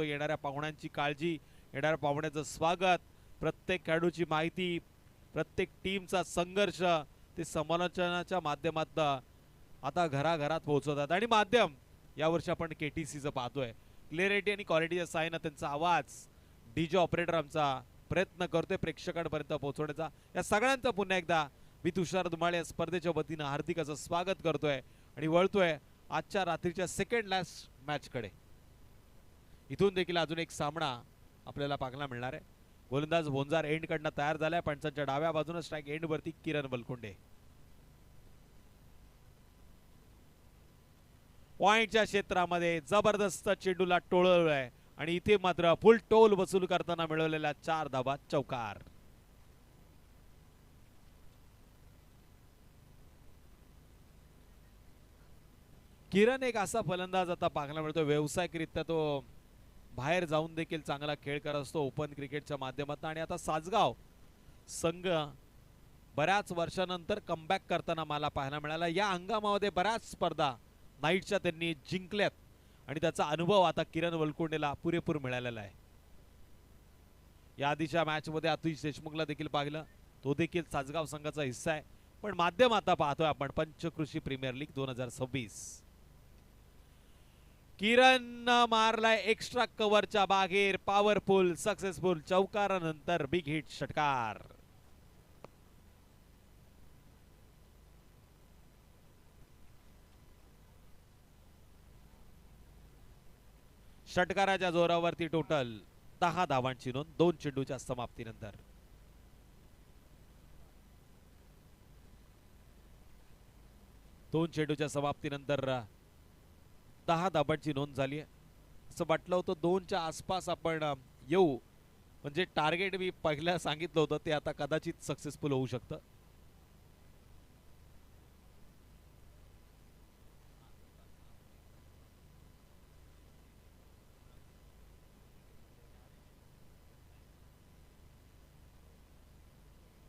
येणाऱ्या पाहुण्यांची काळजी, येणाऱ्या पाहुण्याचं स्वागत, प्रत्येक खेळाडूची माहिती, प्रत्येक टीमचा संघर्ष ते समालोचनाच्या माध्यमातून आता घराघरात पोहोचवतात. आणि माध्यम यावर्षी आपण KTCचं पाहतोय, क्लिअरिटी आणि क्वालिटीच्या साहाय्याने त्यांचा आवाज डीजे ऑपरेटर आमचा प्रयत्न करतोय प्रेक्षकांपर्यंत पोहोचवण्याचा. या सगळ्यांचं पुन्हा एकदा मी तुषार धुमाळे या स्पर्धेच्या वतीनं हार्दिक असं स्वागत करतोय आणि वळतोय आजच्या रात्रीच्या सेकंड लास्ट मॅचकडे. इथून देखील अजून एक सामना आपल्याला पाहायला मिळणार आहे. गोलंदाज भोंजार एंड कडनं तयार झालाय. पंचांच्या डाव्या बाजूने स्ट्राइक एंड वरती किरण वलकुंडे. पॉइंटच्या क्षेत्रामध्ये जबरदस्त चेंडूला टोळवलंय आणि इथे मात्र फुल टोल वसूल करताना मिळवलेल्या 4 धावा चौकार. किरण एक असा फलंदाज आता पाहायला मिळतो, व्यावसायिकरित्या तो बाहेर जाऊन देखील चांगला खेळ करत असतो ओपन क्रिकेटच्या माध्यमातून. आणि आता सासगाव संघ बऱ्याच वर्षानंतर कमबॅक करताना मला पाहायला मिळाला. या हंगामामध्ये बऱ्याच स्पर्धा नाईटच्या त्यांनी जिंकल्यात आणि त्याचा अनुभव आता किरण वलकुंडेला पुरेपूर मिळालेला आहे. या आधीच्या मॅच मध्ये आतिश देशमुखला देखील पाहिलं, तो देखील सासगाव संघाचा हिस्सा आहे. पण माध्यम आता पाहतोय आपण पंचकृषी प्रीमियर लीग 2026. किरण मारलाय एक्स्ट्रा कव्हरच्या बाहेर, पॉवरफुल सक्सेसफुल चौकारानंतर बिग हिट षटकार. षटकाराच्या जोरावरती टोटल 10 धावांची नोंद 2 चेंडूच्या समाप्तीनंतर. दोन चेंडूच्या समाप्तीनंतर 10 धावांची नोंद झाली आहे. असं वाटलं होतं 2च्या आसपास आपण येऊ, म्हणजे टार्गेट मी पहिल्या सांगितलं होतं ते आता कदाचित सक्सेसफुल होऊ शकतं.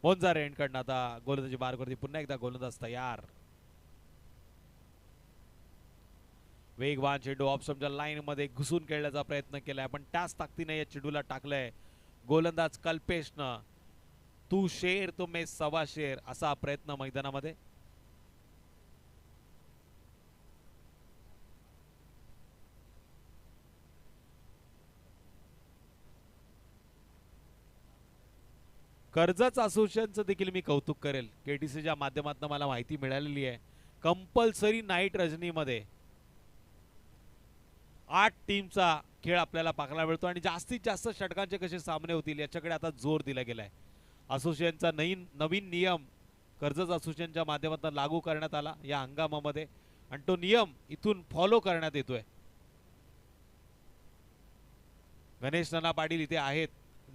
मोंजार एंडकडनं आता गोलंदाजी मार्गवरती पुन्हा एकदा गोलंदाज तयार. वेगवान चेंडू ऑफ स्टंपच्या लाईन मध्ये घुसून खेळण्याचा प्रयत्न केलाय, पण त्याच ताकदीने या चेंडूला टाकलंय गोलंदाज कल्पेशनं. तू शेर तो मैं सवा शेर असा प्रयत्न मैदानामध्ये. कर्जत असोसिएशनचं देखील मी कौतुक करेल. KTCच्या माध्यमातून मला माहिती मिळालेली आहे, कंपल्सरी नाईट रजनीमध्ये 8 टीमचा खेळ आपल्याला पाहायला मिळतो आणि जास्तीत जास्त षटकांचे कसे सामने होतील याच्याकडे आता जोर दिला गेलाय. असोसिएशनचा नवीन नियम कर्जत असोसिएशनच्या माध्यमातून लागू करण्यात आला या हंगामामध्ये आणि तो नियम इथून फॉलो करण्यात येतोय. गणेश नाना पाटील इथे आहेत,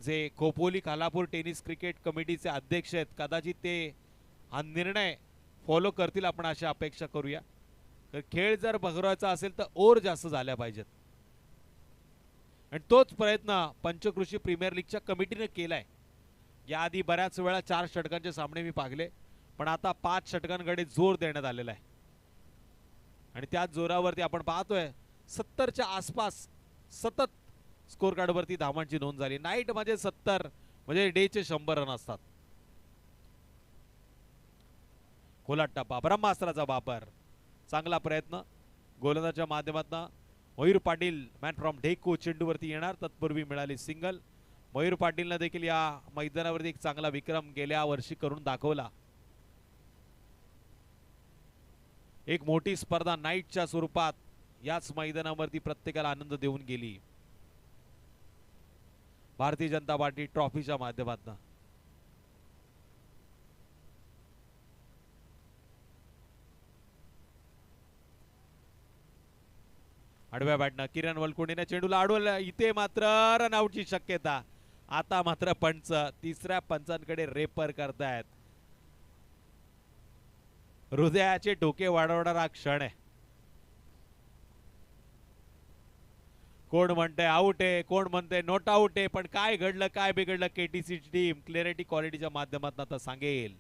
जे खोपोली खालापूर टेनिस क्रिकेट कमिटीचे अध्यक्ष आहेत. कदाचित ते हा निर्णय फॉलो करतील आपण अशी अपेक्षा करूया. खेळ जर बघवायचा असेल तर ओव्हर जास्त झाल्या पाहिजेत आणि तोच प्रयत्न पंचकृषी प्रीमियर लीगच्या कमिटीने केलाय. याआधी बऱ्याच वेळा 4 षटकांचे सामने मी पाहिले, पण आता 5 षटकांकडे जोर देण्यात आलेला आहे आणि त्याच जोरावरती आपण पाहतोय 70च्या आसपास सतत स्कोर कार्डवरती धावांची नोंद झाली. नाईट मध्ये 70 म्हणजे डेचे 100 रन असतात. खोलाट टप्पा, ब्रह्मास्त्राचा वापर, चांगला प्रयत्न गोलंदाजाच्या माध्यमातून. मयूर पाटील मॅन फ्रॉम ढेको चेंडूवरती येणार, तत्पूर्वी मिळाली सिंगल. मयूर पाटीलने देखील या मैदानावरती एक चांगला विक्रम गेल्या वर्षी करून दाखवला. एक मोठी स्पर्धा नाईटच्या स्वरूपात याच मैदानावरती प्रत्येकाला आनंद देऊन गेली भारतीय जनता पार्टी ट्रॉफीच्या माध्यमातून. आडव्या बॅटनं किरण वलकुंडेने चेंडूला अडवलं. इथे मात्र रनआउटची शक्यता. आता मात्र पंच तिसऱ्या पंचांकडे रेफर करतायत. हृदयाचे ठोके वाढवणारा क्षण आहे. कोण म्हणते आउट आहे, कोण म्हणते नॉट आउट आहे, पण काय घडलं काय बिघडलं KTC टीम क्लिअरिटी क्वालिटीच्या माध्यमातून आता सांगेल.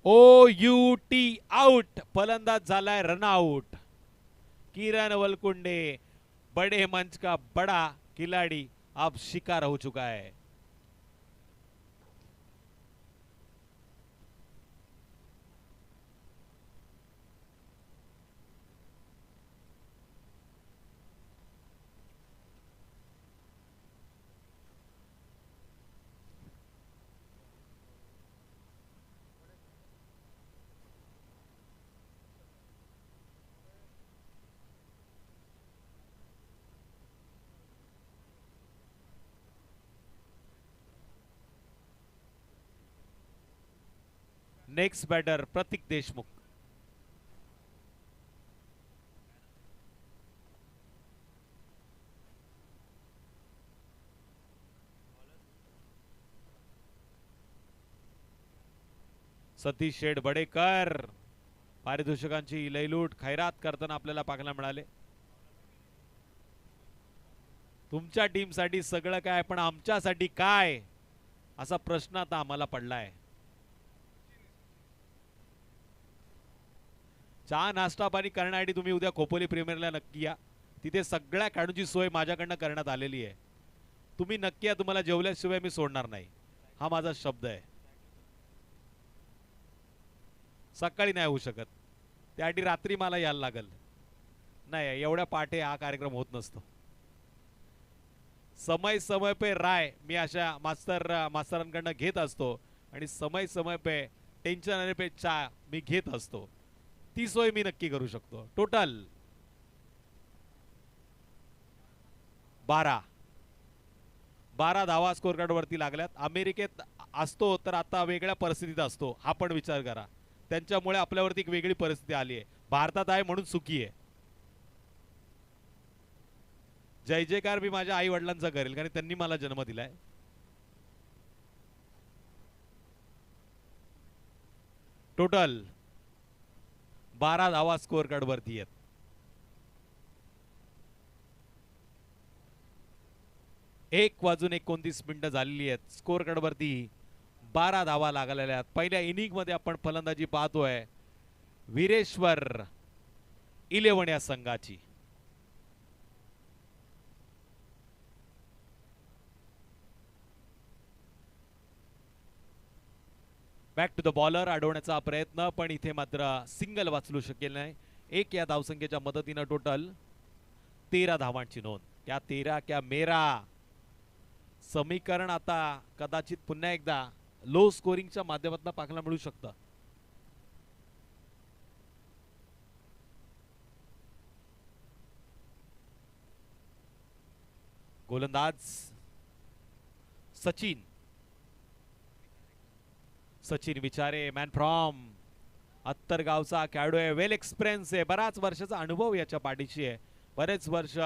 OUT आउट, फलंदाज झालाय रनआउट। किरण वलकुंडे, बड़े मंच का बड़ा खिलाड़ी अब शिकार हो चुका है। नेक्स्ट बॅटर प्रतीक देशमुख। सतीश शेठ बडेकर पारितोषिकांची लयलूट खैरात करताना आपल्याला पाहायला मिळाले। तुमच्या टीमसाठी सगळं काय पण आमच्यासाठी काय असा प्रश्न आता आम्हाला पडलाय। चहा नाश्ता पाणी करण्यासाठी तुम्ही उद्या खोपोली प्रीमियरला नक्की या। तिथे सगळ्या खेळाडूंची सोय माझ्याकडनं करण्यात आलेली आहे। तुम्ही नक्की या, तुम्हाला जेवल्याशिवाय मी सोडणार नाही, हा माझा शब्द आहे। सकाळी नाही होऊ शकत, त्यासाठी रात्री मला यायला लागेल। नाही एवढ्या पाठे हा कार्यक्रम होत नसतो। समय समय पे राय मी अशा मास्तरांकडनं घेत असतो आणि समय समय पे टेन्शन आणि पे चहा मी घेत असतो। ती सोय मी नक्की करू शकतो। टोटल 12 धावा स्कोर कार्ड वरती लागल्यात। अमेरिकेत असतो तर आता वेगळ्या परिस्थितीत असतो, हा पण विचार करा। त्यांच्यामुळे आपल्यावरती एक वेगळी परिस्थिती आली आहे। भारतात आहे म्हणून सुखी आहे। जय जयकार मी माझ्या आई वडिलांचा करेल, कारण त्यांनी मला जन्म दिलाय। टोटल 12 धावा स्कोर कार्ड वरती आहेत। 1:29 झालेली आहेत। स्कोर कार्ड वरती 12 धावा लागलेल्या आहेत। पहिल्या इनिंग मध्ये आपण फलंदाजी पाहतोय वीरेश्वर 11 या संघाची। बॅक टू द बॉलर अडवण्याचा प्रयत्न, पण इथे मात्र सिंगल वाचलू शकेल नाही। एक या धावसंख्येच्या मदतीनं टोटल 13 धावांची नोंद। क्या 13 क्या मेरा समीकरण आता कदाचित पुन्हा एकदा लो स्कोरिंगच्या माध्यमातून पाहायला मिळू शकतं। गोलंदाज सचिन विचारे, मॅन फ्रॉम अत्तरगावचा खेळाडू आहे, वेल एक्सपिरियन्स आहे, बराच वर्षाचा अनुभव याच्या पाठीशी आहे। बरेच वर्ष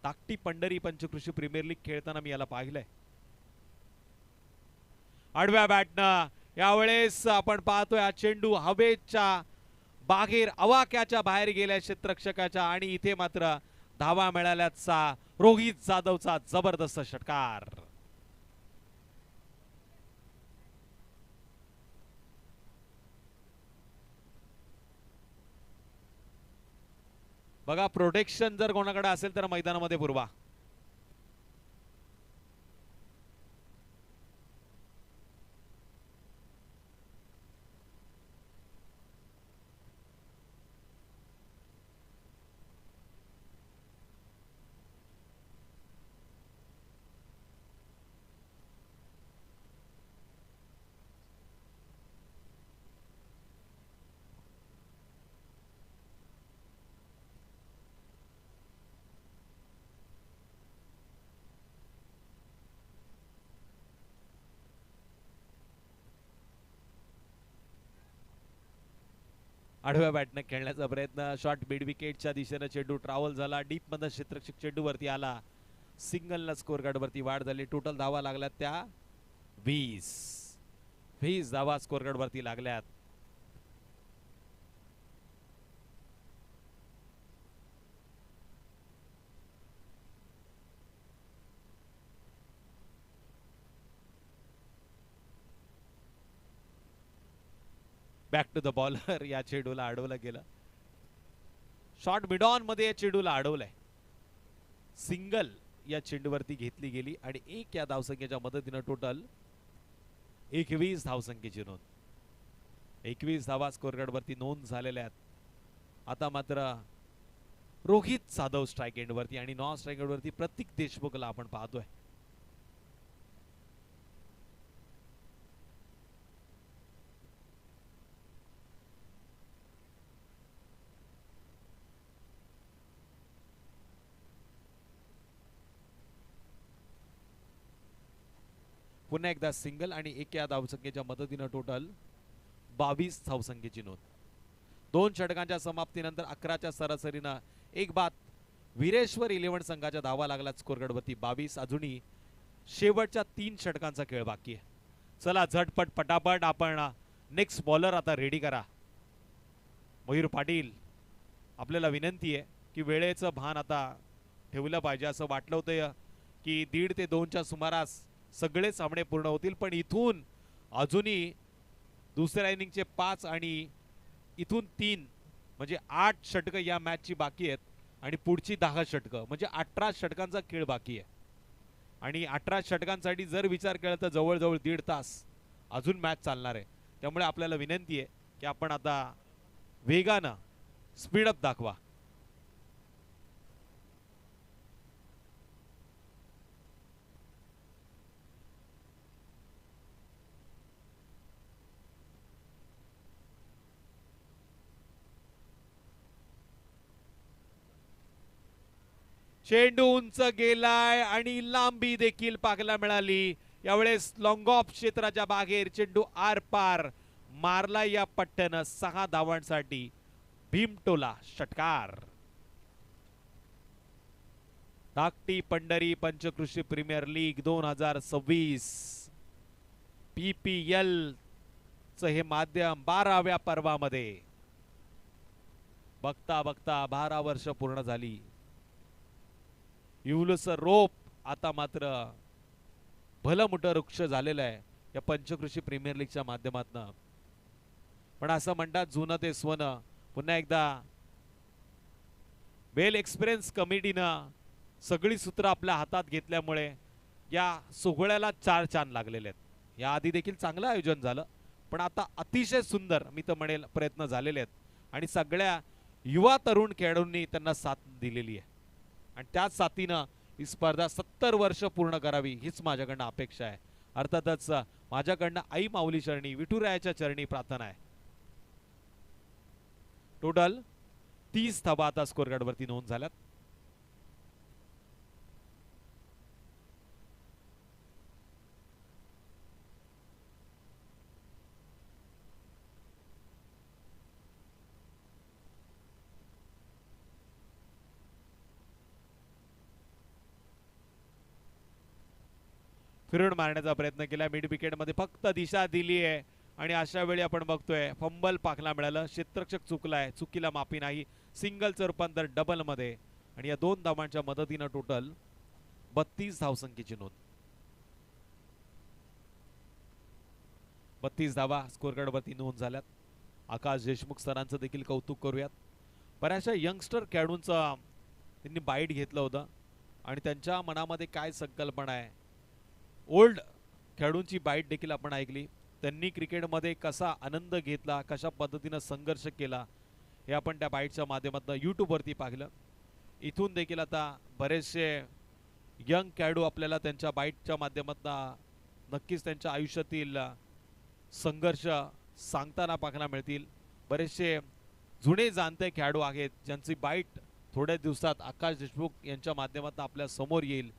ताकटी पंढरी पंचकृषी प्रीमियर लीग खेळताना मी याला पाहिलंय। आडव्या बॅटनं यावेळेस आपण पाहतोय हा चेंडू हवेच्या बाहेर अवाक्याच्या बाहेर गेल्या क्षेत्ररक्षकाच्या, आणि इथे मात्र धावा मिळाल्याचा रोहित जाधवचा जबरदस्त षटकार। बघा प्रोटेक्शन जर कोणाकडे असेल तर मैदानामध्ये पुरवा। आडव्या बॅटने खेळण्याचा प्रयत्न, शॉट मिड विकेटच्या दिशेने चेंडू ट्रॅव्हल झाला, डीप मध्ये क्षेत्ररक्षक चेंडू वरती आला, सिंगलला स्कोर कार्ड वरती वाढ झाली। टोटल धावा लागल्यात त्या 20 धावा स्कोर कार्ड वरती लागल्यात। Back to the bowler. या चेंडूला अडवलं गेलं. शॉर्ट मिड ऑन मध्ये या चेंडूला अडवलंय. सिंगल या चेंडूवरती घेतली गेली आणि एक या धावसंख्येच्या मदतीनं टोटल 21 धावसंख्येची नोंद. 21 धावा स्कोअर वरती नोंद झालेल्या आहेत. आता मात्र रोहित जाधव स्ट्राईक एंडवरती आणि नॉन स्ट्राईक एंडवरती प्रतीक देशमुखला आपण पाहतोय. पुन्हा एकदा सिंगल आणि एक या धावसंख्येच्या मदतीनं टोटल 22 धावसंख्येची नोंद. 2 षटकांच्या समाप्तीनंतर 11च्या सरासरीनं एक बाद वीरेश्वर 11 संघाच्या धावा लागला. स्कोरगडवरती 22. अजूनही शेवटच्या 3 षटकांचा खेळ बाकी आहे. चला झटपट पटापट आपण नेक्स्ट बॉलर आता रेडी करा. मयूर पाटील, आपल्याला विनंती आहे की वेळेचं भान आता ठेवलं पाहिजे. असं वाटलं होतं की 1:30 ते 2च्या सुमारास सगळे सामने पूर्ण होतील, पण इथून अजूनही दुसऱ्या इनिंगचे 5 आणि इथून 3 म्हणजे 8 षटकं या मॅचची बाकी आहेत आणि पुढची 10 षटकं म्हणजे 18 षटकांचा खेळ बाकी आहे. आणि 18 षटकांसाठी जर विचार केला तर जवळजवळ 1.5 तास अजून मॅच चालणार आहे. त्यामुळे आपल्याला विनंती आहे की आपण आता वेगानं स्पीडअप दाखवा. चेंडू उंच गेलाय आणि लांबी देखील पाहायला मिळाली. यावेळेस लॉंग ऑफ क्षेत्राच्या बाहेर चेंडू आर पार मारला या पट्ट्यानं. 6 धावांसाठी भीमटोला षटकार. धाकटी पंढरी पंचकृषी प्रीमियर लीग 2026 PPL च हे माध्यम 12व्या पर्वामध्ये बघता बघता 12 वर्ष पूर्ण झाली. युवलसं रोप आता मात्र भलं मोठं वृक्ष झालेलं आहे या पंचकृषी प्रीमियर लीगच्या माध्यमातून. पण असं म्हणतात जुनं ते सोनं. पुन्हा एकदा बेल एक्सपिरियन्स कमिटीनं सगळी सूत्र आपल्या हातात घेतल्यामुळे या सोहळ्याला 4 चांद लागलेले आहेत. याआधी देखील चांगलं आयोजन झालं, पण आता अतिशय सुंदर मी तर म्हणेल प्रयत्न झालेले आहेत आणि सगळ्या युवा तरुण खेळाडूंनी त्यांना साथ दिलेली आहे. आणि त्याच साथीनं ही स्पर्धा 70 वर्ष पूर्ण करावी हीच माझ्याकडनं अपेक्षा आहे. अर्थातच माझ्याकडनं आई माऊली चरणी विठुरायाच्या चरणी प्रार्थना आहे. टोटल 30 धावा आता स्कोअरकार्डवरती नोंद झाल्यात. फिरून मारण्याचा प्रयत्न केला. मिड विकेट मध्ये फक्त दिशा दिली आहे आणि अशा वेळी आपण बघतोय फंबल पाहायला मिळालं. क्षेत्ररक्षक चुकलाय, चुकीला माफी नाही. सिंगलचं रूपांतर डबल मध्ये आणि या 2 धावांच्या मदतीनं टोटल 32 धावसंख्येची नोंद. 32 धावा स्कोअरकार्डवरती नोंद झाल्यात. आकाश देशमुख सरांचं देखील कौतुक करूयात. बऱ्याचशा यंगस्टर खेळाडूंचा त्यांनी बाईट घेतलं होतं आणि त्यांच्या मनामध्ये काय संकल्पना आहे. ओल्ड खेळाडूंची बाईट देखील आपण ऐकली. त्यांनी क्रिकेटमध्ये कसा आनंद घेतला, कशा पद्धतीनं संघर्ष केला हे आपण त्या बाईटच्या माध्यमातून यूट्यूबवरती पाहिलं. इथून देखील आता बरेचसे यंग खेळाडू आपल्याला त्यांच्या बाईटच्या माध्यमातून नक्कीच त्यांच्या आयुष्यातील संघर्ष सांगताना पाहायला मिळतील. बरेचसे जुने जाणते खेळाडू आहेत ज्यांची बाईट थोड्या दिवसात आकाश देशमुख यांच्या माध्यमातून आपल्या समोर येईल,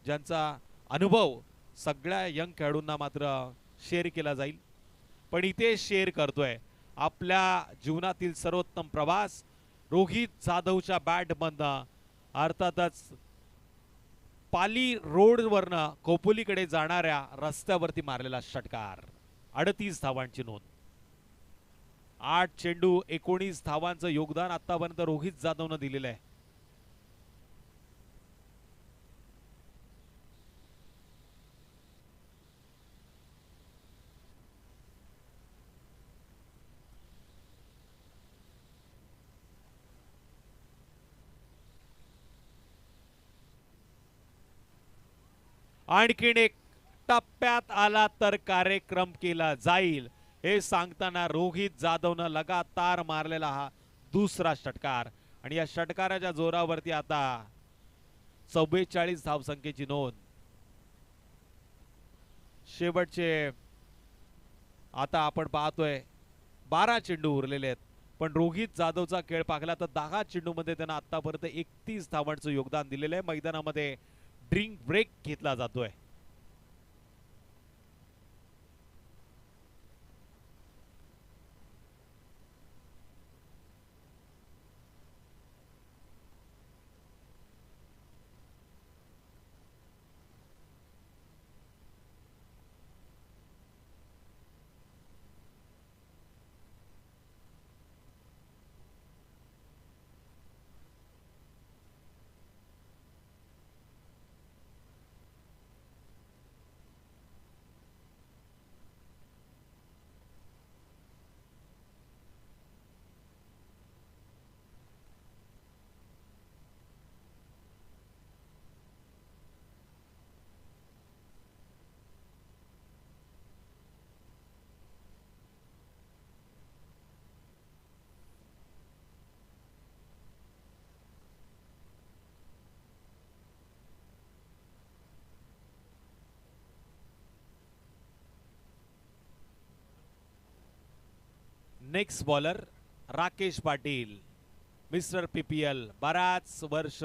ज्यांचा अनुभव सगळ्या यंग खेळाडूंना मात्र शेअर केला जाईल. पण इथे शेअर करतोय आपल्या जीवनातील सर्वोत्तम प्रवास रोहित जाधवच्या बॅटमधनं. अर्थातच पाली रोडवरनं खोपोलीकडे जाणाऱ्या रस्त्यावरती मारलेला षटकार. 38 धावांची नोंद. 8 चेंडू 19 धावांचं योगदान आतापर्यंत रोहित जाधवनं दिलेलं आहे. आणखीन एक टप्प्यात आला तर कार्यक्रम केला जाईल हे सांगताना रोहित जाधवनं लगातार मारलेला हा दुसरा षटकार आणि या षटकाराच्या जोरावरती आता 44 धावसंख्येची नोंद. शेवटचे आता आपण पाहतोय 12 चेंडू उरलेले आहेत, पण रोहित जाधवचा खेळ पाहिला तर 10 चेंडूमध्ये त्यांना आतापर्यंत 31 धावांचं योगदान दिलेलं आहे. मैदानामध्ये ड्रिंक ब्रेक घेतला जातोय. Next bowler Rakesh Patil, mister PPL, बराच वर्ष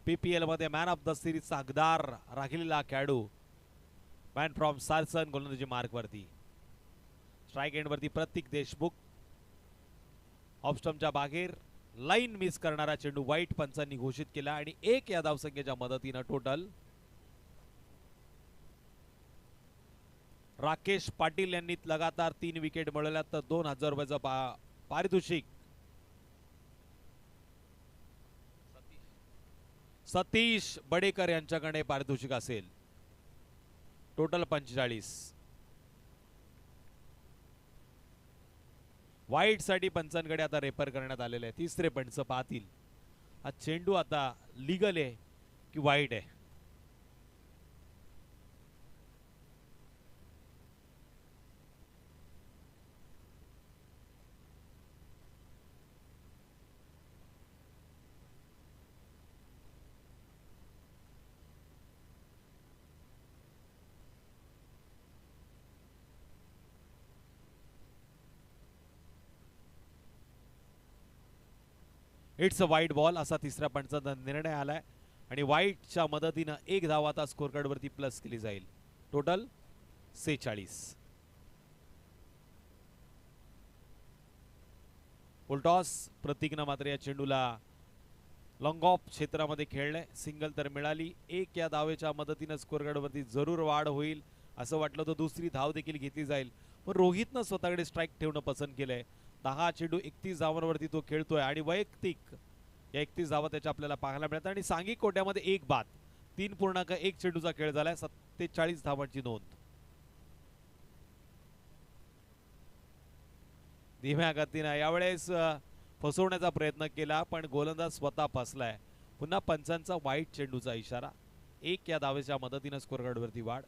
पीपीएल मध्ये मॅन ऑफ द सिरीजचा हकदार राहिलेला खेळाडू. मॅन फ्रॉम सारसन गोलंदाजी मार्क वरती. स्ट्राइक एंड वरती प्रतीक देशमुख. ऑफस्टंपच्या बाहेर लाईन मिस करणारा चेंडू वाईट पंचांनी घोषित केला आणि 1 या धावसंख्येच्या मदतीनं टोटल. राकेश पाटील यांनी लगातार 3 विकेट मिळवल्या तर 2000 रुपयाचं पारितोषिक सतीश बडेकर यांच्याकडे पारितोषिक असेल. टोटल 45. वाईट साठी पंचांकडे आता रेफर करण्यात आलेले आहे. तिसरे पंच पाहतील हा चेंडू आता लीगल आहे की वाईट आहे. इट्स अ वाईट बॉल असा तिसऱ्या पंचाचा निर्णय आलाय आणि वाईटच्या मदतीनं 1 धाव आता स्कोर कार्ड वरती प्लस केली जाईल. टोटल 46. फुलटॉस प्रतीकनं मात्र या चेंडूला लॉंग ऑफ क्षेत्रामध्ये खेळले. सिंगल तर मिळाली. 1 या धावेच्या मदतीनं स्कोर कार्ड वरती जरूर वाढ होईल असं वाटलं तर दुसरी धाव देखील घेतली जाईल, पण रोहितनं स्वतःकडे स्ट्राइक ठेवणं पसंत केलंय. 10 चेंडू 31 धावांवरती तो खेळतोय आणि वैयक्तिक या 31 धावा त्याच्या आपल्याला पाहायला मिळतात आणि सांघिक कोट्यामध्ये 1 बाद. 3.1 चेंडूचा खेळ झालाय. 47 धावांची नोंद. धीम्या गतीने यावेळेस फसवण्याचा प्रयत्न केला पण गोलंदाज स्वतः फसलाय. पुन्हा पंचांचा वाईट चेंडूचा इशारा. 1 या धावेच्या मदतीने स्कोर कार्डवरती वाढ.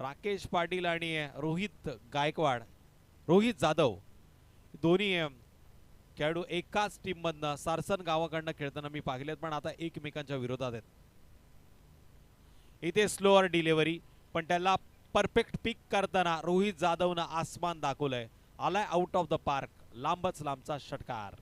राकेश पाटील आणि रोहित गायकवाड, रोहित जाधव दोन्ही खेळाडू एकाच टीम मधनं सारसन गावाकडनं खेळताना मी पाहिलेत, पण आता एकमेकांच्या विरोधात आहेत. इथे स्लोअर डिलिव्हरी पण त्याला परफेक्ट पिक करताना रोहित जाधवनं आसमान दाखवलंय. आलाय आउट ऑफ द पार्क. लांबच लांबचा षटकार.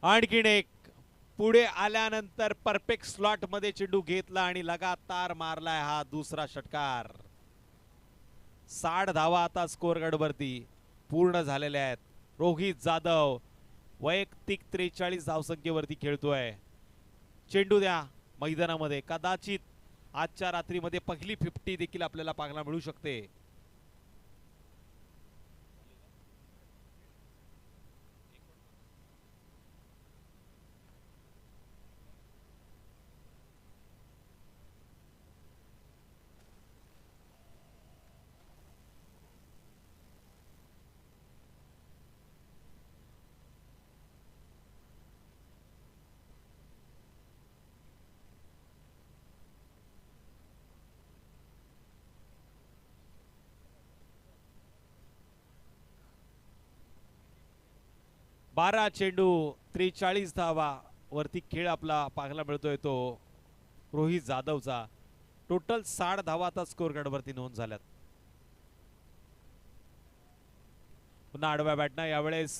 आणखीन एक पुढे आल्यानंतर परफेक्ट स्लॉट मध्ये चेंडू घेतला आणि लगातार मारलाय हा दुसरा षटकार. 60 धावा आता स्कोर कार्ड वरती पूर्ण झालेल्या आहेत. रोहित जाधव वैयक्तिक 43 धावसंख्येवरती खेळतोय. चेंडू द्या मैदानामध्ये. कदाचित आजच्या रात्रीमध्ये पहिली 50 देखील आपल्याला पाहायला मिळू शकते. बारा चेंडू 43 धावा वरती खेळ आपला पाहायला मिळतोय तो रोहित जाधवचा. टोटल 60 धावा आता स्कोर कार्ड वरती नोंद झाल्यात. पुन्हा आडव्या बॅटना यावेळेस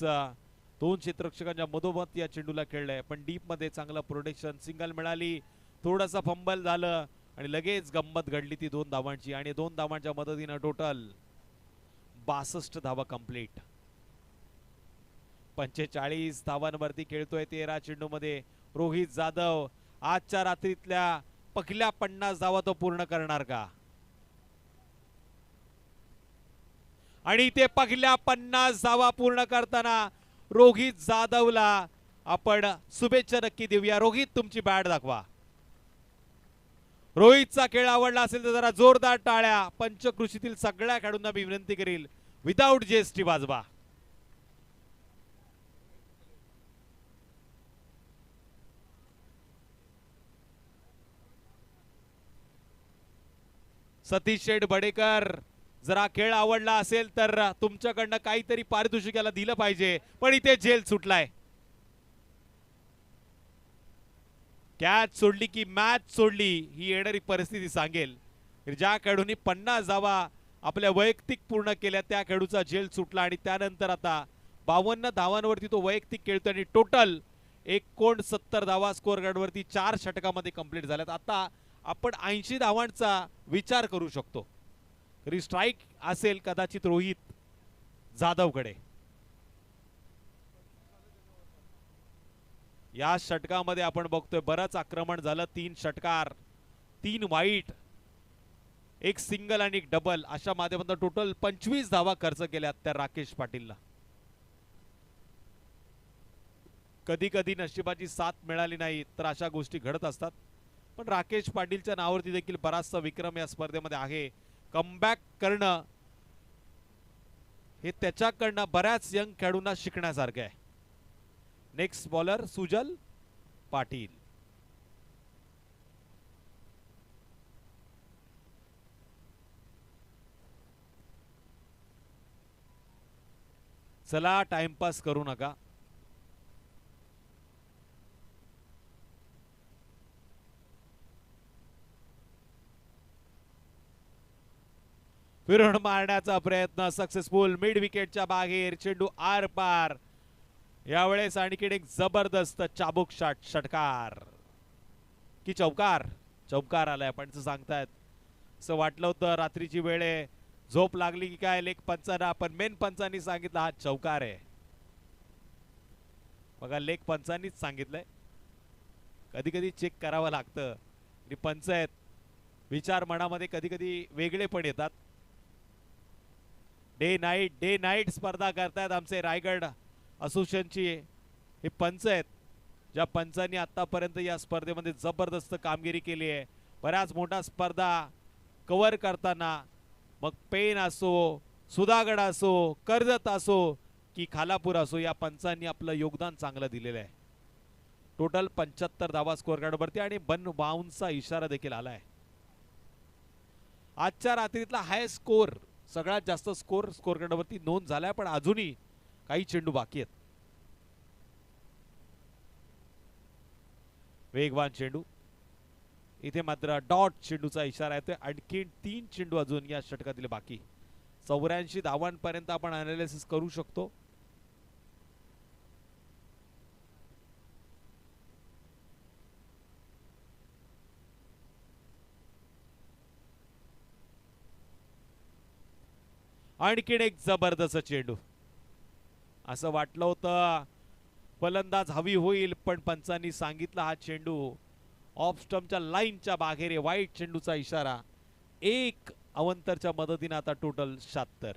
दोन क्षेत्ररक्षकांच्या मधोमध या चेंडूला खेळलंय, पण डीप मध्ये चांगलं प्रोटेक्शन, सिंगल मिळाली, थोडासा फंबल झालं आणि लगेच गंमत घडली ती 2 धावांची आणि 2 धावांच्या मदतीनं टोटल 62 धावा कंप्लीट. 45 धावांवरती खेळतोय 13 चेंडू मध्ये रोहित जाधव. आजच्या रात्रीतल्या पहिल्या 50 धावा तो पूर्ण करणार का? आणि ते पहिल्या 50 धावा पूर्ण करताना रोहित जाधवला आपण शुभेच्छा नक्की देऊया. रोहित, तुमची बॅट दाखवा. रोहितचा खेळ आवडला असेल तर जरा जोरदार टाळ्या पंचकृषीतील सगळ्या खेळाडूंना मी विनंती करील विदाउट जीएसटी वाजवा. सतीश शेठ बडेकर, जरा खेळ आवडला असेल तर तुमच्याकडनं काहीतरी पारितोषिक याला दिलं पाहिजे, पण इथे जेल सुटलाय. कॅच सोडली की मॅच सोडली ही येणारी परिस्थिती सांगेल. ज्या खेळाडूंनी 50 धावा आपल्या वैयक्तिक पूर्ण केल्या त्या खेळाडूचा जेल सुटला आणि त्यानंतर आता 52 धावांवरती तो वैयक्तिक खेळतोय आणि टोटल 69 धावा स्कोअर कार्डवरती 4 षटकामध्ये कंप्लीट झाल्यात. आता आपण 80 धावांचा विचार करू शकतो. तरी स्ट्राइक असेल कदाचित रोहित जाधवकडे. या षटकामध्ये आपण बघतोय बरंच आक्रमण झालं. 3 षटकार, 3 वाईट, 1 सिंगल आणि 1 डबल अशा माध्यमातून टोटल 25 धावा खर्च केल्यात त्या राकेश पाटीलला. कधी कधी नशिबाची साथ मिळाली नाही तर अशा गोष्टी घडत असतात, पण राकेश पाटीलच्या नावावरती देखील बराचसा विक्रम या स्पर्धेमध्ये आहे. कमबॅक करणं हे त्याच्याकडनं बऱ्याच यंग खेळाडूंना शिकण्यासारखं आहे. नेक्स्ट बॉलर सुजल पाटील. चला, टाइमपास करू नका. फिरून मारण्याचा प्रयत्न सक्सेसफुल. मिड विकेटच्या बाहेर, चेंडू आर पार. यावेळेस आणखी एक जबरदस्त चाबूक षटकार की चौकार. चौकार आलाय पण सांगतायत असं वाटलं होतं रात्रीची वेळ आहे, झोप लागली की काय लेग पंचांना, पण मेन पंचांनी सांगितलं हा चौकार आहे. बघा, लेग पंचांनीच सांगितलंय. कधी कधी चेक करावं लागतं. पंच आहेत, विचार मनामध्ये कधी कधी वेगळे पण येतात. डे नाईट स्पर्धा करतायत आमचे रायगड असोसिएशनची हे पंच आहेत, ज्या पंचांनी आतापर्यंत या स्पर्धेमध्ये जबरदस्त कामगिरी केली आहे. बऱ्याच मोठा स्पर्धा कव्हर करताना मग पेन असो, सुधागड असो, कर्जत असो की खालापूर असो, या पंचांनी आपलं योगदान चांगलं दिलेलं आहे. टोटल 75 धावा स्कोअर कार्डवरती आणि बन बाउन्सचा इशारा देखील आलाय. आजच्या रात्रीतला हाय स्कोर, सगळ्यात जास्त स्कोर स्कोअर कार्डवरती नोंद झालाय, पण अजूनही काही चेंडू बाकी आहेत. वेगवान चेंडू, इथे मात्र डॉट चेंडूचा इशारा येतोय. आणखी 3 चेंडू अजून या षटकातील बाकी. 84 धावांपर्यंत आपण अनालिसिस करू शकतो. आणखीन एक जबरदस्त चेंडू. असं वाटलं होतं फलंदाज हवी होईल, पण पंचांनी सांगितलं हा चेंडू ऑफ स्टंपच्या लाईनच्या बाहेर आहे. वाईट चेंडूचा इशारा. एक अवंतरच्या मदतीने आता टोटल 76.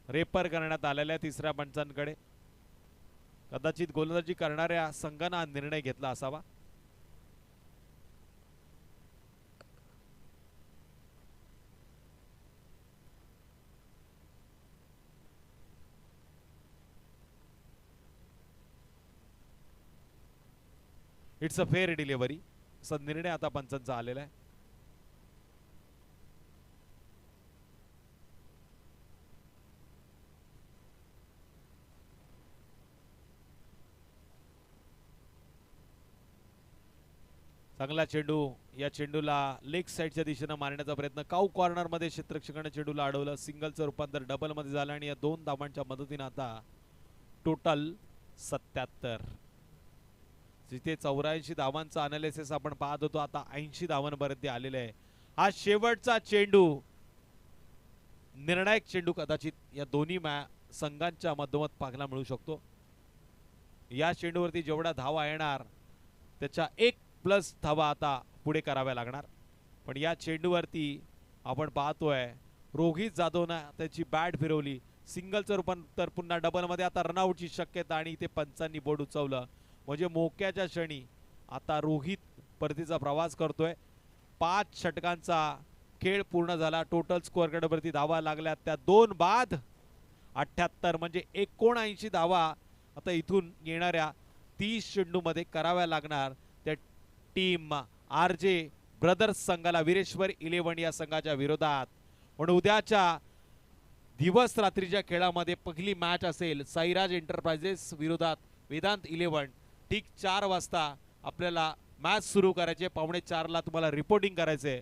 रेपर करण्यात आलेल्या तिसऱ्या पंचांकडे. कदाचित गोलंदाजी करणाऱ्या संघाने हा निर्णय घेतला असावा. इट्स अ फेअर डिलिव्हरी असा निर्णय आता पंचांचा आलेला आहे. चांगला चेंडू. या चेंडूला लेग साइडच्या दिशेने मारण्याचा प्रयत्न. काऊ कॉर्नर मध्ये क्षेत्ररक्षकाने चेंडूला अडवलं. सिंगलचं रूपांतर डबल मध्ये झालं आणि या 2 धावांच्या मदतीने आता टोटल 77. जिथे 84 धावांचा अनालिसिस आपण पाहत होतो आता 80 धावांपर्यंत आलेले आहे. हा शेवटचा चेंडू निर्णायक चेंडू कदाचित या दोन्ही संघांच्या मधोमध पाहायला मिळू शकतो. या चेंडूवरती जेवढा धावा येणार त्याच्या 1+ धावा आता पुढे कराव्या लागणार. पण या चेंडूवरती आपण पाहतोय रोहित जाधवने त्याची बॅट फिरवली. सिंगलचं रूपांतर पुन्हा डबल मध्ये. आता रनआउटची शक्यता आणि इथे पंचांनी बोर्ड उचवलं. म्हणजे मोक्याच्या क्षणी आता रोहित परतीचा प्रवास करतोय. 5 षटकांचा खेळ पूर्ण झाला. टोटल स्कोअर कडे धावा लागल्या त्या 2 बाद 78 म्हणजे 79 धावा आता इथून येणाऱ्या 30 चेंडूमध्ये कराव्या लागणार त्या टीम RJ ब्रदर्स संघाला. वीरेश्वर 11 या संघाच्या विरोधात. म्हणून उद्याच्या दिवस रात्रीच्या खेळामध्ये पहिली मॅच असेल साईराज एंटरप्राइजेस विरोधात वेदांत 11. ठीक 4 वाजता आपल्याला मॅच सुरू करायचे. 3:45ला तुम्हाला रिपोर्टिंग करायचे.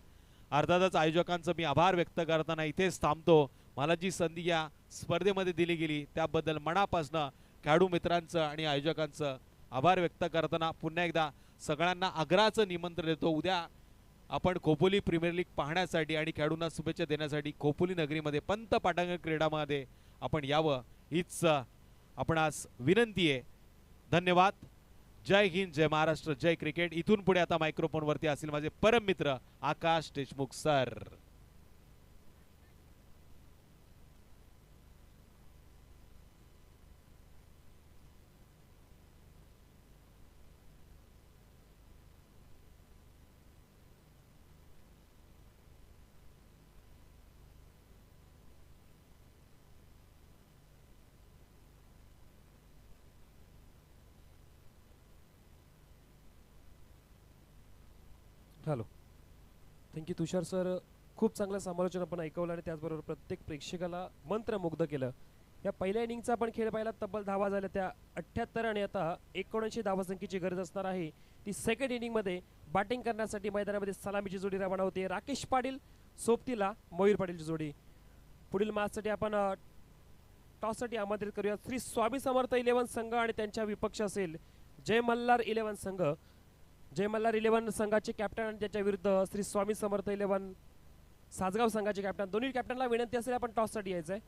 अर्थातच आयोजकांचं मी आभार व्यक्त करताना इथेच थांबतो. मला जी संधी या स्पर्धेमध्ये दिली गेली त्याबद्दल मनापासून खेळाडू मित्रांचं आणि आयोजकांचं आभार व्यक्त करताना पुन्हा एकदा सगळ्यांना आग्रहाचं निमंत्रण देतो. उद्या आपण खोपोली प्रीमियर लीग पाहण्यासाठी आणि खेळाडूंना शुभेच्छा देण्यासाठी खोपोली नगरीमध्ये पंत पाटांगण क्रीडामध्ये आपण यावं हीच आपणास विनंती आहे. धन्यवाद. जय हिंद, जय महाराष्ट्र, जय क्रिकेट. इथून पुढे आता मायक्रोफोन वरती असतील माझे परम मित्र आकाश देशमुख सर. हॅलो. थँक्यू तुषार सर. खूप चांगलं समालोचन आपण ऐकवलं आणि त्याचबरोबर प्रत्येक प्रेक्षकाला मंत्रमुग्ध केलं. या पहिल्या इनिंगचा आपण खेळ पाहिला. तब्बल धावा झाल्या त्या 78 आणि आता 79 धावासंख्येची गरज असणार आहे. ती सेकंड इनिंगमध्ये बॅटिंग करण्यासाठी मैदानामध्ये सलामीची जोडी रवाना होते. राकेश पाटील सोबतीला मयूर पाटीलची जोडी. पुढील मॅचसाठी आपण टॉससाठी आमंत्रित करूया श्री स्वामी समर्थ 11 संघ आणि त्यांच्या विपक्ष असेल जय मल्हार 11 संघ. जय मल्हार 11 संघाचे कॅप्टन आणि त्याच्या विरुद्ध श्री स्वामी समर्थ 11 सासगाव संघाचे कॅप्टन. दोन्ही कॅप्टनला विनंती असेल आपण टॉससाठी यायचंय.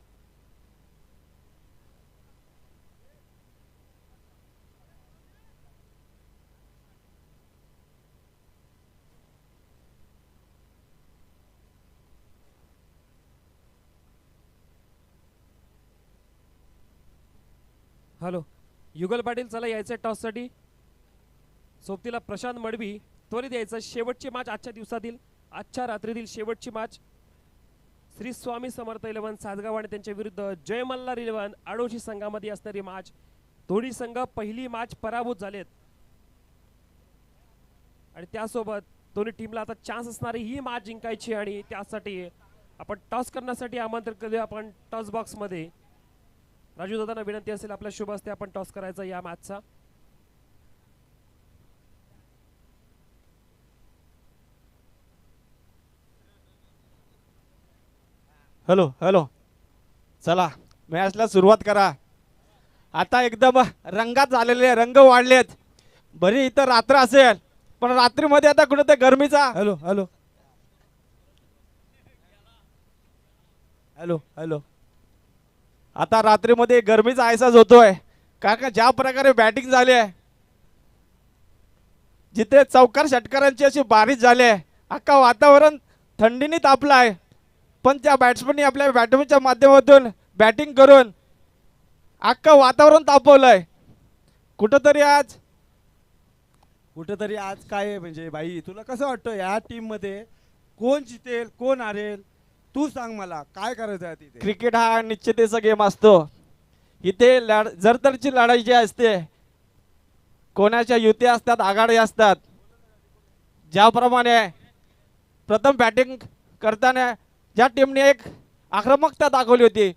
हॅलो. युगल पाटील चला यायचंय टॉससाठी. सोबतीला प्रशांत मडवी त्वरित यायचं. शेवटची मॅच आजच्या दिवसातील आजच्या रात्रीतील शेवटची मॅच श्री स्वामी समर्थ 11 सासगाव आणि त्यांच्या विरुद्ध जय मल्हार 11 आडोशी संघामध्ये असणारी मॅच. दोन्ही संघ पहिली मॅच पराभूत झालेत आणि त्यासोबत दोन्ही टीमला आता चान्स असणारी ही मॅच जिंकायची आणि त्यासाठी आपण टॉस करण्यासाठी आमंत्रित करूया. आपण टॉस बॉक्स मध्ये राजू दादांना विनंती असेल आपल्या शुभ हस्ते आपण टॉस करायचा या मॅचचा. Hello hello. चला मॅचला सुरुवात करा. आता एकदम रंगात झालेले, रंग वाढलेत. बरी इथं रात्र असेल पण रात्रीमध्ये आता कुठे ते गरमीचा. Hello hello hello hello. आता रात्रीमध्ये गरमीचा अहसास होतोय. का ज्या प्रकारे बॅटिंग झाली आहे, जिथे चौकार षटकारांची अशी बारिश झाली आहे, अख्खा वातावरण थंडीने तापलं आहे, पण त्या बॅट्समननी आपल्या बॅटमॅनच्या माध्यमातून बॅटिंग करून अख्खं वातावरण तापवलं आहे. कुठंतरी आज काय आहे म्हणजे भाई, तुला कसं वाटतं या टीम मध्ये कोण जितेल कोण हारेल? तू सांग मला, काय करायचं आहे तिथे? क्रिकेट हा निश्चितीचा गेम असतो. इथे जरतरची लढाई जी असते, कोणाच्या युती असतात, आघाडी असतात. ज्याप्रमाणे प्रथम बॅटिंग करताना ज्या टीमने एक आक्रमकता दाखवली होती,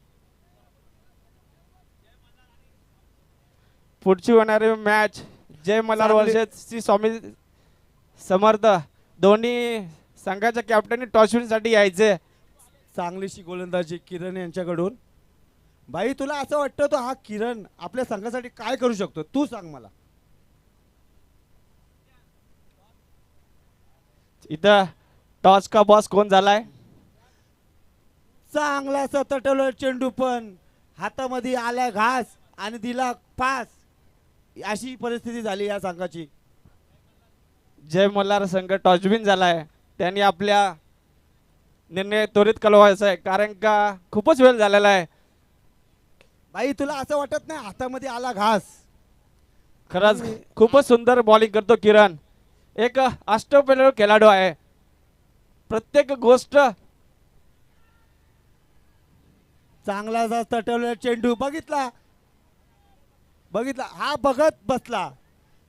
पुढची होणारी मॅच जय मल्हार वर्सेस स्वामी समर्थ दोन्ही संघाच्या कॅप्टननी टॉस विनसाठी यायचे. चांगलीशी गोलंदाजी किरण यांच्याकडून. भाई तुला असं वाटतं तो हा किरण आपल्या संघासाठी काय करू शकतो? तू सांग मला. इथं टॉस का बॉस कोण झालाय? चांगला सतटवला चेंडू पण हातामध्ये आला घास आणि दिला पास, अशी परिस्थिती झाली या संघाची. जय मल्हार संघ टॉसबिन झालाय. त्यांनी आपल्या निर्णय त्वरित कळवायचा आहे, कारण का खूपच वेळ झालेला आहे. भाई तुला असं वाटत नाही हातामध्ये आला घास? खरंच खूपच सुंदर बॉलिंग करतो किरण. एक अष्टपैलू खेळाडू आहे. प्रत्येक गोष्ट चांगला तटवलेला चेंडू बघितला हा बघत बसला.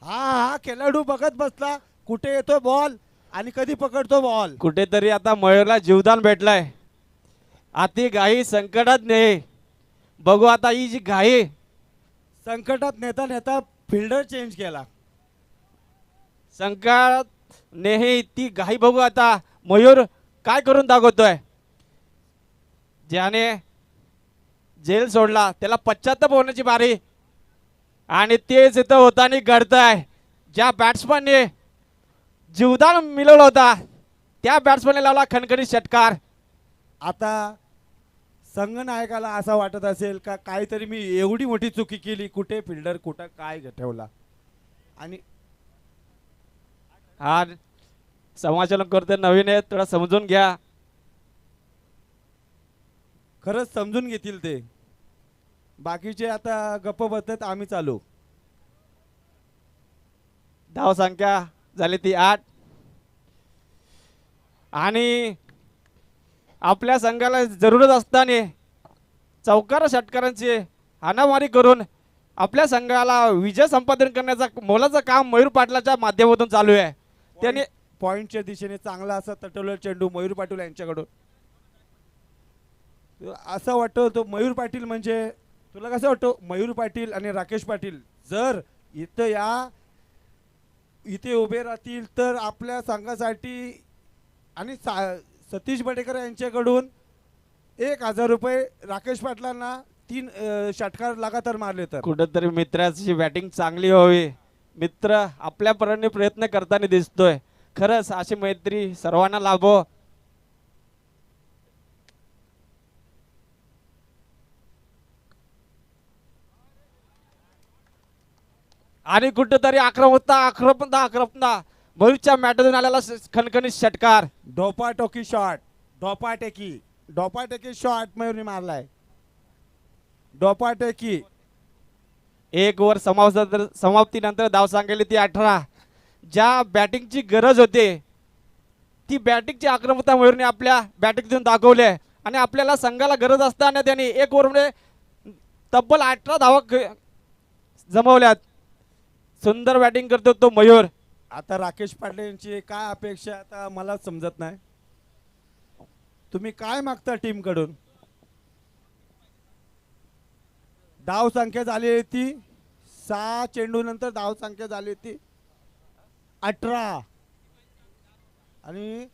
हा खेळाडू बघत बसला कुठे येतो बॉल आणि कधी पकडतो बॉल. कुठेतरी आता मयूरला जीवदान भेटलाय. अति घाई संकटात नाही. बघू आता ही जी घाई संकटात नेता नेता फिल्डर चेंज केला. संकटात नेही ती घाई बघू आता मयूर काय करून दाखवतोय. ज्याने जेल सोडला त्याला पश्चाताप होण्याची बारी, आणि तेच इथं होताना घडतंय. ज्या बॅट्समनने जीवदान मिळवलं होता त्या बॅट्समनने लावला खणखणीत षटकार. आता संघनायकाला असं वाटत असेल का काहीतरी मी एवढी मोठी चुकी केली, कुठे फिल्डर कुठं काय ठेवला. आणि हा समाचलन करते नवीन आहे, थोडा समजून घ्या. खरंच समजून घेतील ते. बाकीचे आता गप्प बसतात, आम्ही चालू. धाव संख्या झाली ती 8, आणि आपल्या संघाला जरूरत असताना चौकार षटकारांची हाणामारी करून आपल्या संघाला विजय संपादन करण्याचा मोलाचं काम मयूर पाटलाच्या माध्यमातून चालू आहे. त्यांनी पॉइंटच्या दिशेने चांगला असा तटवलेला चेंडू मयूर पाटील यांच्याकडून. असं वाटतं तो मयूर पाटील म्हणजे तुला कसं वाटतं? मयूर पाटील आणि राकेश पाटील जर इथे उभे राहतील तर आपल्या संघासाठी, आणि सतीश बडेकर यांच्याकडून 1000 रुपये राकेश पाटलांना 3 षटकार लगातार मारले तर कुठेतरी मित्राची बॅटिंग चांगली व्हावी. मित्र आपल्या परीने प्रयत्न करताना दिसतोय. खरंच अशी मैत्री सर्वांना लाभो. आणि कुठेतरी आक्रमकता मयूरच्या मॅटमधून आलेला खणखणीत षटकार. ढोपाटोकी शॉट, ढोपाटेकी शॉट मयूरने मारलाय. ढोपाटेकी. 1 ओव्हर समाप्तीनंतर धाव सांगितली ती 18. ज्या बॅटिंगची गरज होते ती बॅटिंगची आक्रमकता मयूरने आपल्या बॅटिंगतून दाखवली आहे, आणि आपल्याला संघाला गरज असताना त्यांनी 1 ओव्हरमध्ये तब्बल 18 धावा जमवल्यात. सुंदर बॅटिंग करतो तो मयूर. आता राकेश पाटील यांची काय अपेक्षा आता मला समजत नाही. तुम्ही काय मागता टीम कडून? धाव संख्या झाली ती 6 चेंडू नंतर धाव संख्या झाली ती 18, आणि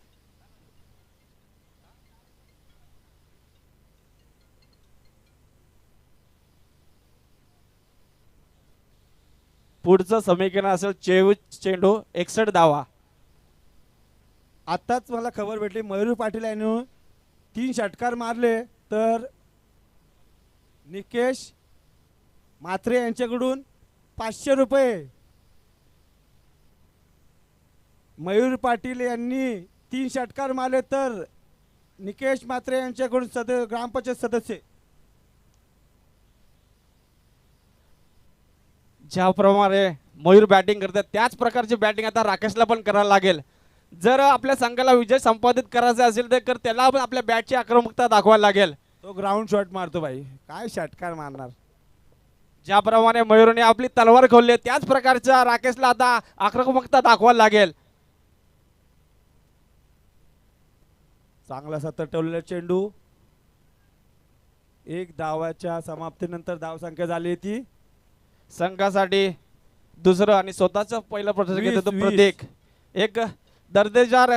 पुढचं समीकरण असेल 24 चेंडू 61 धावा. आताच मला खबर भेटली मयूर पाटील यांनी 3 षटकार मारले तर निकेश म्हात्रे यांच्याकडून 500 रुपये. मयूर पाटील यांनी 3 षटकार मारले तर निकेश म्हात्रे यांच्याकडून ग्रामपंचायत सदस्य. ज्याप्रमाणे मयूर बॅटिंग करतात त्याच प्रकारची बॅटिंग आता राकेशला पण करायला लागेल. जर आपल्या संघाला विजय संपादित करायचा असेल तर त्याला पण आपल्या बॅटची आक्रमकता दाखवायला लागेल. तो ग्राउंड शॉट मारतो भाई, काय षटकार मारणार. ज्याप्रमाणे मयूरने आपली तलवार खोलली त्याच प्रकारच्या राकेशला आता आक्रमकता दाखवायला लागेल. चांगला तटवलेला चेंडू. 1 धावाच्या समाप्तीनंतर धावसंख्या झाली ती संघासाठी दुसरं आणि स्वतःचं पहिलं प्रदर्शन 20, घेतो 20. प्रतीक. एक दर्जेदार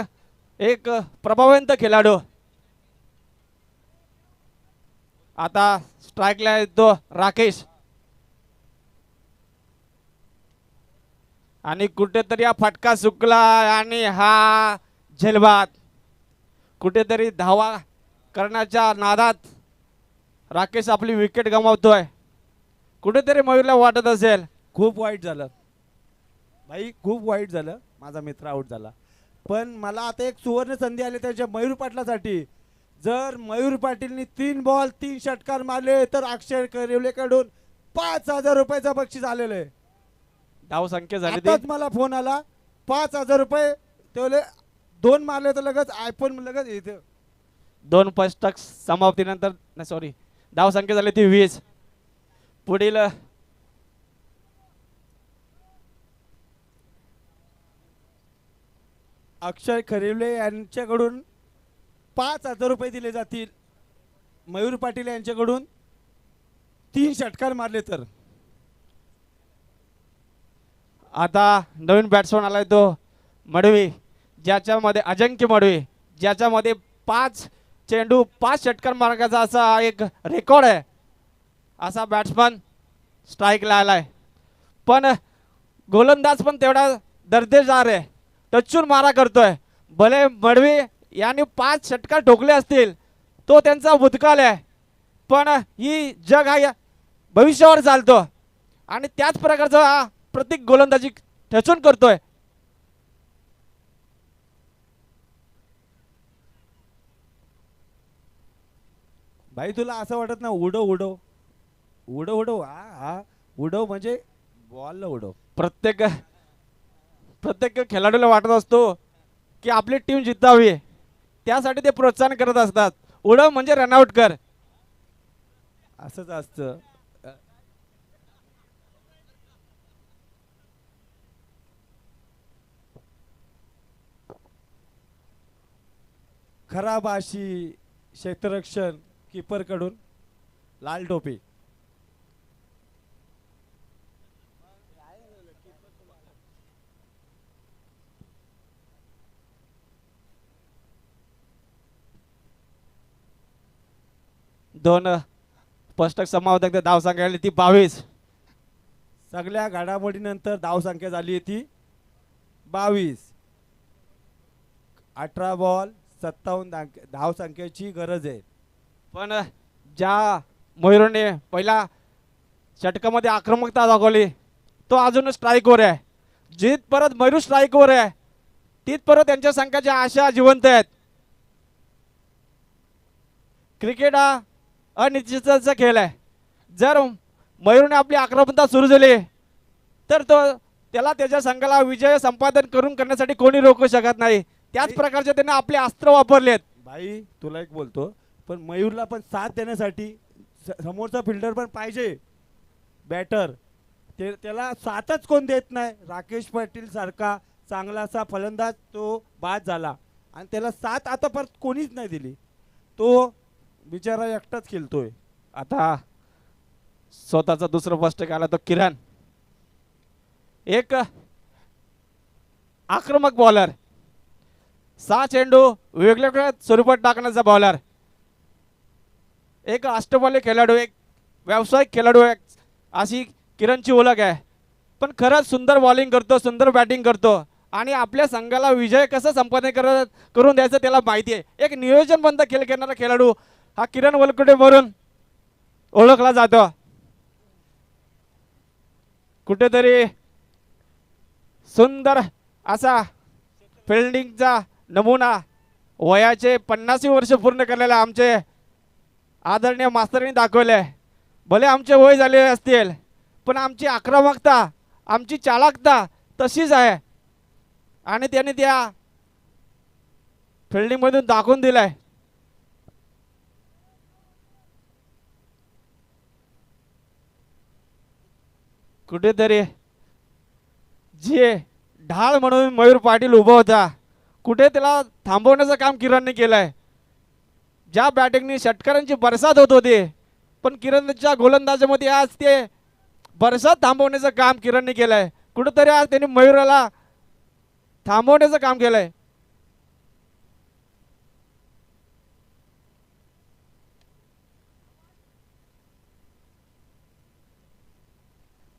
एक प्रभावंत खेळाडू. आता स्ट्राईकला येतो राकेश आणि कुठेतरी हा फटका चुकला आणि हा झेलबाद. कुठेतरी धावा करण्याच्या नादात राकेश आपली विकेट गमावतोय. कुठेतरी मयूरला वाटत असेल खूप वाईट झालं भाई, खूप वाईट झालं. माझा मित्र आउट झाला. पण मला आता एक सुवर्ण संधी आली त्याच्या मयूर पाटलासाठी. जर मयूर पाटीलनी 3 बॉल 3 षटकार मारले तर अक्षय करिवलेकडून 5,000 रुपयाचं बक्षीस आलेलं आहे. धाव संख्या झाली ती आताच मला फोन आला 5,000 रुपये. तेवढे 2 मारले तर लगेच आयफोन लगेच येते. 2 षटक समाप्तीनंतर नाही सॉरी धाव संख्या झाली ती 20. पुढील अक्षय खरिवले यांच्याकडून 5,000 रुपये दिले जातील. मयूर पाटील यांच्याकडून 3 षटकार मारले तर. आता नवीन बॅट्समन आलाय तो मडवी, ज्याच्यामध्ये अजिंक्य मडवी, ज्याच्यामध्ये 5 चेंडू 5 षटकार मारण्याचा असा एक रेकॉर्ड आहे. असा बॅट्समन स्ट्राईकला आलाय. पण गोलंदाज पण तेवढा दर्जेदार आहे, टचून मारा करतोय. भले मडवी यांनी 5 षटकार ठोकले असतील तो त्यांचा भूतकाळ आहे, पण ही जग हा भविष्यावर चालतो आणि त्याच प्रकारचा हा प्रत्येक गोलंदाजी ठचून करतोय. भाई तुला असं वाटत ना उडव उडव उडव उडव हा उडव म्हणजे बॉलला उडव. प्रत्येक खेळाडूला वाटत असतो की आपली टीम जितावी, त्यासाठी ते प्रोत्साहन करत असतात. उडव म्हणजे रनआउट कर. असंच असतं. खराब अशी क्षेत्ररक्षण कीपर कडून लाल टोपी. दोन षटक समाप्त धाव संख्या आली ती 22. सगळ्या घडामोडीनंतर धावसंख्या झाली आहे ती 22. 18 बॉल 57 धावसंख्येची गरज आहे. पण ज्या मयूरने पहिला षटकामध्ये आक्रमकता दाखवली तो अजून स्ट्राईकवर आहे. जित परत मयूर स्ट्राईकवर आहे तीत परत त्यांच्या संघाच्या आशा जिवंत आहेत. क्रिकेट हा अनिश्चिततेचा खेळ आहे. जर मयूरने आपली आक्रमकता सुरू झाली तर त्याला त्याच्या संघाला विजय संपादन करण्यासाठी कोणी रोखू शकत नाही. त्याच प्रकारचे त्यांनी आपले अस्त्र वापरलेत. भाई तुला एक बोलतो, पण मयूरला पण साथ देण्यासाठी समोरचा फिल्डर पण पाहिजे, बॅटर. त्याला साथच कोण देत नाही. राकेश पाटील सारखा चांगलासा फलंदाज तो बाद झाला आणि त्याला साथ आता परत कोणीच नाही दिली. तो बिचारा एकटाच खेळतोय. आता स्वतःचा दुसरं षटक आला तो किरण, एक आक्रमक बॉलर, 6 चेंडू वेगवेगळ्या स्वरूपात टाकण्याचा बॉलर, एक अष्टपैलू खेळाडू, एक व्यावसायिक खेळाडू आहे अशी किरणची ओळख आहे. पण खरंच सुंदर बॉलिंग करतो, सुंदर बॅटिंग करतो आणि आपल्या संघाला विजय कसं संपादन करून द्यायचं त्याला माहिती आहे. एक नियोजनबद्ध खेळ खेळणारा खेळाडू हा किरण वलकुटे म्हणून ओळखला जातो. कुठेतरी सुंदर असा फिल्डिंगचा नमुना वयाचे 50 वर्ष पूर्ण केलेले आमचे आदरणीय मास्तरांनी दाखवले. भले आमचे वय झाले असतील पण आमची आक्रमकता आमची चालाकता तशीच आहे आणि त्यांनी त्या फिल्डिंग मधून दाखवून दिलाय. कुठेतरी जे ढाल म्हणून मयूर पाटील उभा होता कुठे त्याला थांबवण्याचं काम किरणने केलंय. ज्या बॅटिंगनी षटकारांची बरसात होत होती पण किरणच्या गोलंदाजीमध्ये आज ते बरसात थांबवण्याचं काम किरणने केलंय. कुठेतरी आज त्यांनी मयूराला थांबवण्याचं काम केलंय.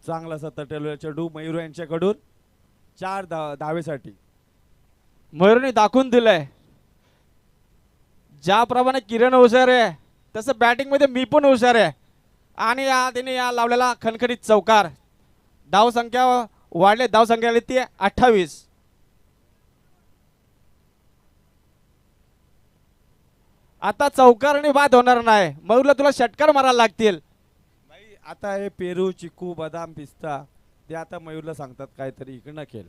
चांगला असा तटेल चेंडू मयूर यांच्याकडून 4 धावेसाठी. मयूरने दाखवून दिलंय ज्याप्रमाणे किरण हुशार आहे तसं बॅटिंग मध्ये मी पण हुशार आहे आणि त्याने या लावलेला खणखणीत चौकार. धाव संख्या वाढले, धाव संख्या आली ती 28. आता चौकारने बाद होणार नाही. मयूरला तुला षटकार मारायला लागतील. भाई आता हे पेरू चिकू बदाम पिस्ता ते आता मयूरला सांगतात काहीतरी इकडनं खेळ.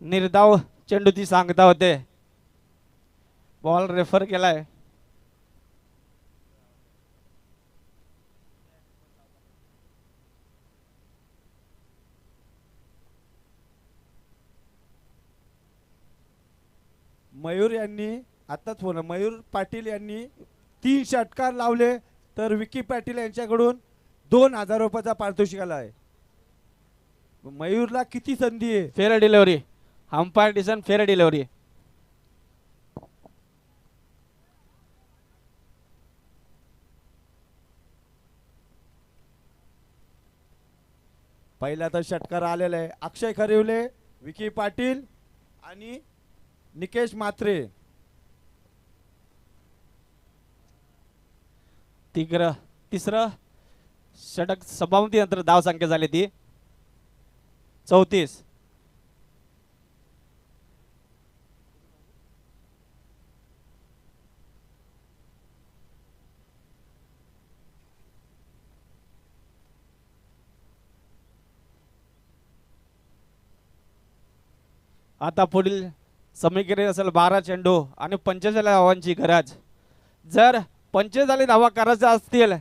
निर्धाव चेंडू ती सांगता होते. बॉल रेफर केलाय. मयूर यांनी आताच फोन मयूर पाटील यांनी 3 षटकार लावले तर विकी पाटील यांच्याकडून 2000 रुपयाचा पारितोषिक आला आहे. मयूरला किती संधी आहे. Fair delivery, umpire decision fair delivery. पहिला तर षटकार आलेला आहे. अक्षय खरिवले, विकी पाटील आणि निकेश मात्रे. तिसरं षटक समाप्ती नंतर धाव संख्या झाली ती 34. आता पुढील समीकरण असेल 12 चेंडू आणि 45 धावांची गरज. जर 45 धावा करायच्या असतील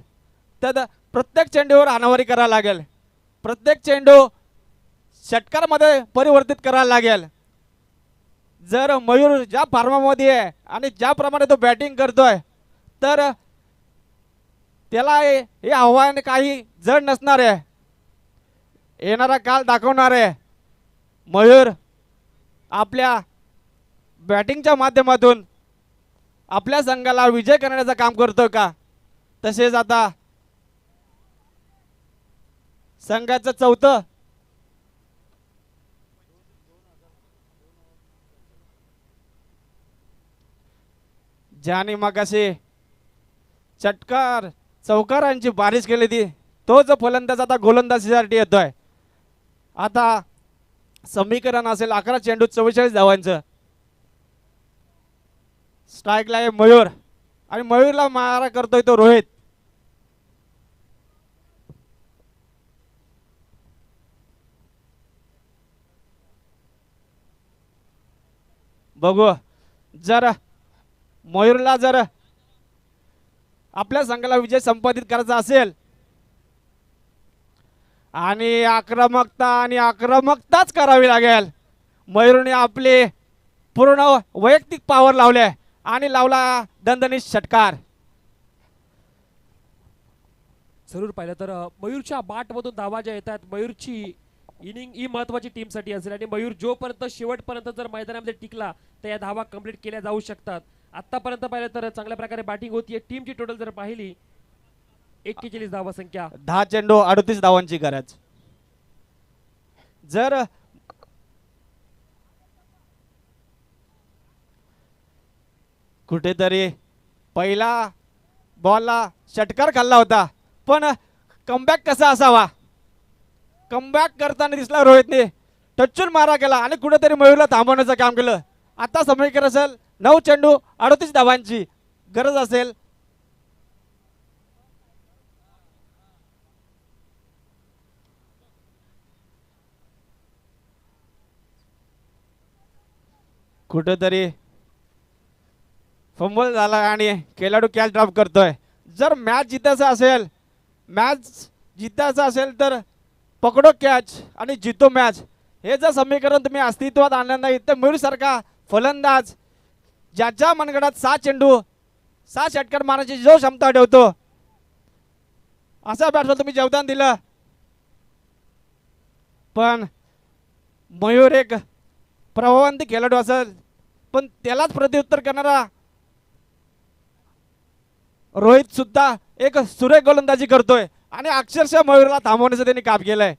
तर प्रत्येक चेंडूवर हाणामारी करायला लागेल. प्रत्येक चेंडू षटकारामध्ये परिवर्तित करायला लागेल. जर मयूर ज्या फॉर्मामध्ये आहे आणि ज्याप्रमाणे तो बॅटिंग करतोय तर त्याला हे आव्हान काही जड नसणार आहे. येणारा काल दाखवणार आहे मयूर आपल्या बॅटिंगच्या माध्यमातून आपल्या संघाला विजय करण्याचं काम करतो का. तसेच आता संघाचं चौथं ज्याने मगाशी चटकार चौकारांची बारिश केली ती तोच फलंदाज आता गोलंदाजीसाठी येतोय. आता समीकरण असेल 11 चेंडू 44 धावांचं. स्ट्राईकला आहे मयूर आणि मयूरला मारा करतोय तो रोहित. बघू जर मयूरला जर आपल्या संघाला विजय संपादित करायचा असेल आणि आक्रमकताच करावी लागेल. मयूरने आपले पूर्ण वैयक्तिक पॉवर लावले आणि लावला दणदणीत षटकार. जरूर पाहिलं तर मयूरच्या बाटमधून धावा ज्या येतात मयूरची इनिंग ही महत्वाची टीमसाठी असेल आणि मयूर जोपर्यंत शेवटपर्यंत जर मैदानामध्ये टिकला तर या धावा कंप्लीट केल्या जाऊ शकतात. आतापर्यंत पाहिलं तर चांगल्या प्रकारे बॅटिंग होतीये. टीमची टोटल जर पाहिली 41 धावा संख्या, 10 चेंडू 38 धावांची गरज. जर कुठेतरी पहिला बॉलला षटकार खाल्ला होता, पण कमबॅक कसा असावा कमबॅक करताना दिसला रोहितने टचून मारा केला आणि कुठेतरी मयूरला थांबवण्याचं काम केलं. आता समीकरण असेल 9 चेंडू 38 धावांची गरज असेल. कुठेतरी फंबल झाला आणि खेळाडू कॅच ड्रॉप करतोय. जर मॅच जितायचं असेल तर पकडो कॅच आणि जितो मॅच हे जर समीकरण तुम्ही अस्तित्वात आणलं नाही तर मयूरसारखा फलंदाज ज्याच्या मनगडात 6 चेंडू 6 षटकार मारण्याची जो क्षमता ठेवतो असा बॅट्समन तुम्ही जेवदान दिलं. पण मयूर एक प्रभावंत खेळाडू असेल पण त्यालाच प्रत्युत्तर करणारा रोहित सुद्धा एक सुरेख गोलंदाजी करतोय आणि अक्षरशः मयूरला थांबवण्याचं त्यांनी काम केलंय.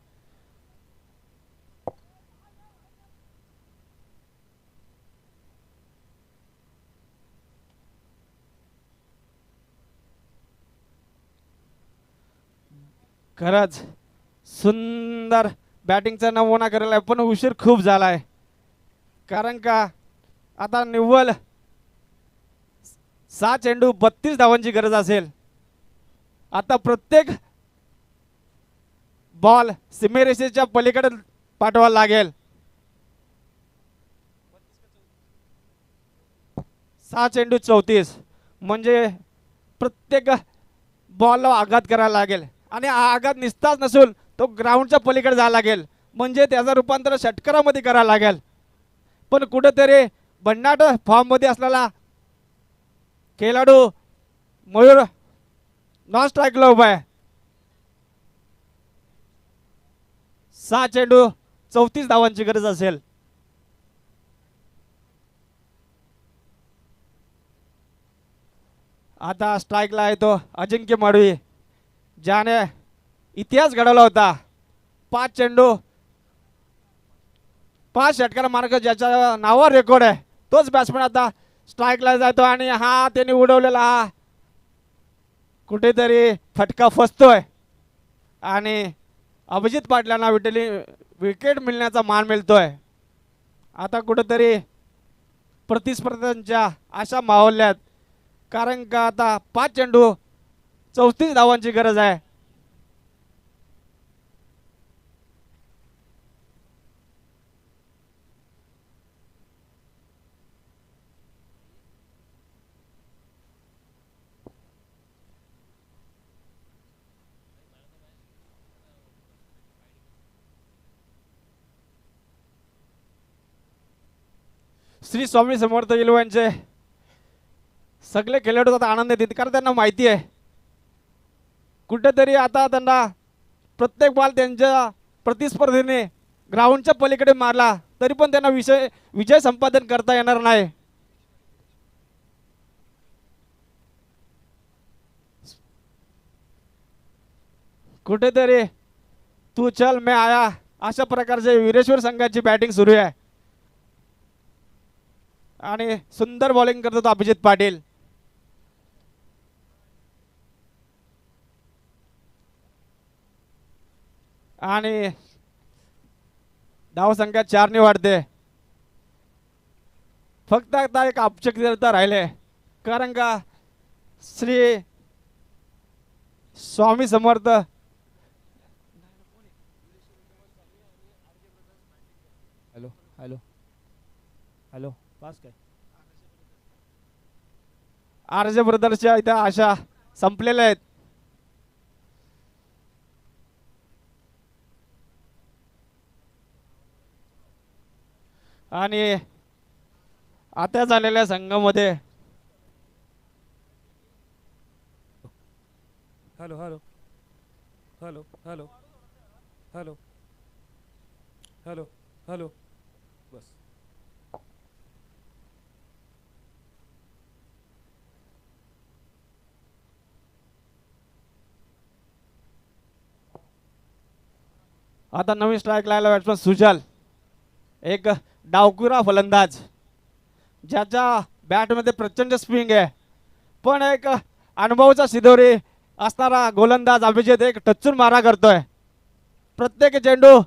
खरंच सुंदर बॅटिंगचा नमुना करायला पण उशीर खूप झालाय. कारण का आता निव्वळ 6 चेंडू 32 धावांची गरज असेल. आता प्रत्येक बॉल सीमेरेषेच्या पलीकडे पाठवायला लागेल. 6 चेंडू 34 म्हणजे प्रत्येक बॉलला आघात करायला लागेल आणि हा आघात निसताच नसून तो ग्राउंडच्या पलीकडे जायला लागेल म्हणजे त्याचं रूपांतर षटकारामध्ये करायला लागेल. पण कुठेतरी भन्नाट फॉर्ममध्ये असलेला खेळाडू मयूर नॉन स्ट्राईकला उभा आहे. 6 चेंडू 34 धावांची गरज असेल. आता स्ट्राईकला आहे तो अजिंक्य माडवी ज्याने इतिहास घडवला होता. 5 चेंडू 5 षटकार मार्क ज्याच्या नावावर रेकॉर्ड आहे तोच बॅट्समॅन आता स्ट्राईकला जातो आणि हा त्यांनी उडवलेला हा कुठेतरी फटका फसतोय आणि अभिजित पाटलांना विकेट मिळण्याचा मान मिळतोय. आता कुठेतरी प्रतिस्पर्ध्यांच्या आशा मावळल्यात कारण का आता 5 चेंडू 34 धावांची गरज आहे. श्री स्वामी समर्थ येलवांचे सगळे खेळाडू आता आनंद देतात कारण त्यांना माहिती आहे कुठेतरी आता त्यांना प्रत्येक बॉल त्यांच्या प्रतिस्पर्धीने ग्राउंडच्या पलीकडे मारला तरी पण त्यांना विजय संपादन करता येणार नाही. कुठेतरी तू चल मैं आया अशा प्रकारचे वीरेश्वर संघाची बॅटिंग सुरू आहे आणि सुंदर बॉलिंग करतो तो अभिजित पाटील. आणि धावसंख्या 4 ने वाढते. फक्त आता एक औपचारिकता राहिले कारण का Shri Swami Samarth hello hello hello पास काय आरजे ब्रदर्सच्या इथं आशा संपलेल्या आहेत. आणि आता झालेल्या संघामध्ये hello hello hello hello hello hello hello बस आता नवीन स्ट्राईक लायला बॅट्समन सुजल एक डावकुरा फलंदाज ज्याच्या बॅटमध्ये प्रचंड स्विंग आहे पण एक अनुभवचा सिधोरी असणारा गोलंदाज अभिजित एक टच्चून मारा करतोय. प्रत्येक चेंडू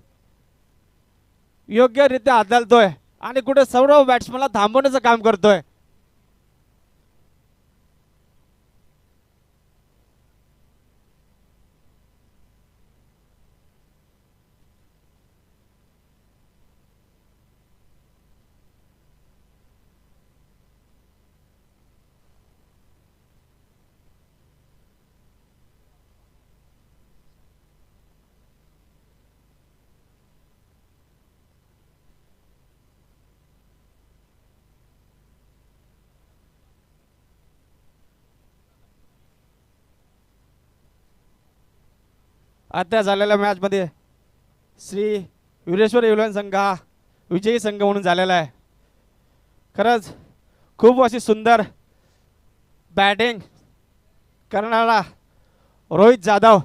योग्यरित्या हाताळतोय आणि कुठे सर्व बॅट्समनला थांबवण्याचं काम करतोय. आता झालेल्या मॅचमध्ये श्री वीरेश्वर इलेव्हन संघ हा विजयी संघ म्हणून झालेला आहे. खरंच खूप अशी सुंदर बॅटिंग करणारा रोहित जाधव